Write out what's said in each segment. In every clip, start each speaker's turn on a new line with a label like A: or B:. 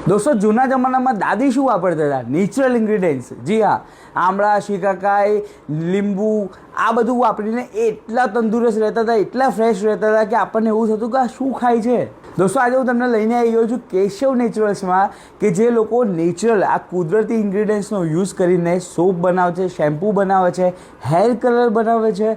A: दोस्तों जूना जमानाમાં દાદી શું વાપરતા હતા? Natural ingredients. જી હા, આમળા, શીકાકાઈ, લીંબુ આ બધું વાપરીને એટલા તંદુરસ્ત રહેતા હતા, એટલા ફ્રેશ રહેતા હતા કે આપણને એવું થતું કે આ શું ખાય છે. દોસ્તો આજે હું તમને લઈને આવી ગયો છું કેશવ નેચરલ્સમાં, કે જે લોકો નેચરલ આ કુદરતી ઇન્ગ્રીડિયન્ટ્સનો યુઝ કરીને સોપ બનાવે છે, શેમ્પૂ બનાવે છે, હેર કલર બનાવે છે.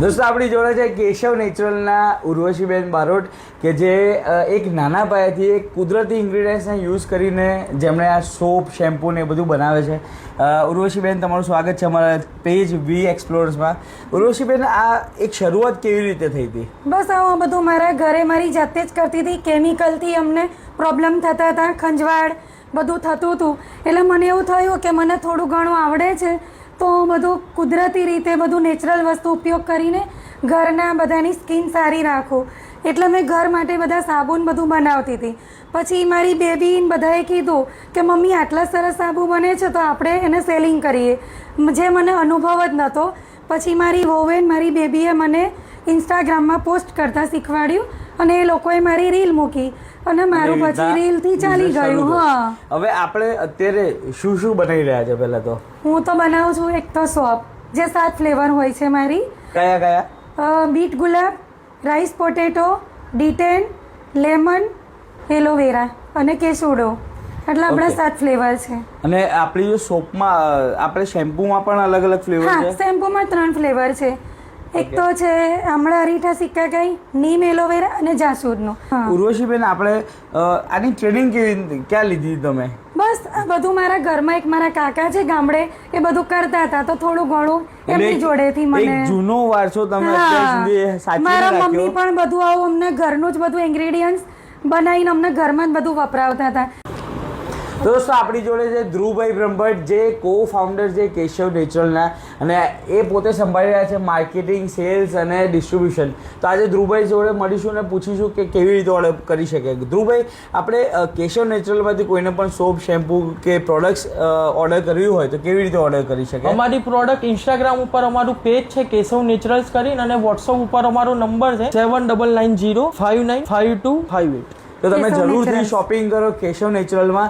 A: દોસ્તો આપણી જોડે છે કેશવ નેચરલના ઉર્વશીબેન બારોટ, કે જે એક નાના પાયાથી એક કુદરતી ઇન્ગ્રીડિયન્ટ્સને યુઝ કરીને જેમણે આ સોપ, શેમ્પૂ ને એ બધું બનાવે છે. ઉર્વશીબેન, તમારું સ્વાગત છે અમારા પેજ વી એક્સપ્લોરર્સમાં. ઉર્વશીબેન, આ એક શરૂઆત કેવી રીતે થઈ હતી?
B: બસ આ બધું મારા ઘરે મારી જાતે જ કરતી હતી. કેમિકલથી અમને પ્રોબ્લેમ થતા હતા, ખંજવાળ બધું થતું હતું. એટલે મને એવું થયું કે મને થોડું ઘણું આવડે છે, તો બધું કુદરતી રીતે બધું નેચરલ વસ્તુ ઉપયોગ કરીને ઘરના બધાની સ્કિન સારી રાખું. એટલે મેં ઘર માટે બધા સાબુન બધું બનાવતી હતી. પછી મારી બેબીને બધાએ કીધું કે મમ્મી આટલા સરસ સાબુ બને છે, તો આપણે એને સેલિંગ કરીએ, જે મને અનુભવ જ નહોતો. પછી મારી વહુએ મારી બેબીએ મને ઇન્સ્ટાગ્રામમાં પોસ્ટ કરતાં શીખવાડ્યું અને એ લોકોએ મારી રીલ મૂકી અને મારું પછી રીલથી ચાલી ગયું. હા,
A: હવે આપણે અત્યારે શું શું બનાવી રહ્યા છે? પહેલા તો
B: હું તો બનાવું છું એક તો સોપ, જે 7 ફ્લેવર હોય છે મારી.
A: કયા કયા?
B: બીટ ગુલાબ, rice potato, de-tan, lemon, aloe vera અને કેસુડો. એટલે આપણા 7 ફ્લેવર છે.
A: અને આપણી જો સોપમાં, આપણે શેમ્પૂમાં પણ અલગ અલગ ફ્લેવર છે.
B: હા, શેમ્પૂમાં 3 ફ્લેવર છે. એક તો છે આમળા, અરીઠા, સિક્કાકાઈ, નીમ, એલોવેરા અને જાસૂદનો.
A: ઉર્વશીબેન, આપણે આની ટ્રેનિંગ ક્યાં લીધી તમે?
B: બસ આ બધું મારા ઘરમાં એક મારા કાકા છે ગામડે, એ બધું કરતા હતા, તો થોડું ઘણું એમની જોડેથી મને.
A: એક જૂનો વારસો તમે અત્યાર સુધી સાચવીને
B: મારા
A: રાખ્યો.
B: મમ્મી પણ બધું આવું અમને ઘરનું જ બધું ઇન્ગ્રેડિયન્ટ્સ બનાવીને અમને ઘરમાં જ બધું વપરાવતા હતા.
A: દોસ્તો આપણી જોડે છે ધ્રુવભાઈ બ્રહ્મભટ્ટ, જે કો ફાઉન્ડર છે કેશવ નેચરલના, અને એ પોતે સંભાળી રહ્યા છે માર્કેટિંગ, સેલ્સ અને ડિસ્ટ્રીબ્યુશન. તો આજે ધ્રુવભાઈ જોડે મળીશું અને પૂછીશું કે કેવી રીતે ઓર્ડર કરી શકે. ધ્રુવભાઈ, આપણે કેશવ નેચરલમાંથી કોઈને પણ સોપ, શેમ્પૂ કે પ્રોડક્ટ્સ ઓર્ડર કરવી હોય તો કેવી રીતે ઓર્ડર કરી શકે?
C: અમારી પ્રોડક્ટ ઇન્સ્ટાગ્રામ ઉપર અમારું પેજ છે કેશવ નેચરલ્સ કરીને, અને વોટ્સઅપ ઉપર અમારો નંબર છે 7990595258.
A: તો તમે જરૂરથી શોપિંગ કરો કેશવ નેચરલમાં.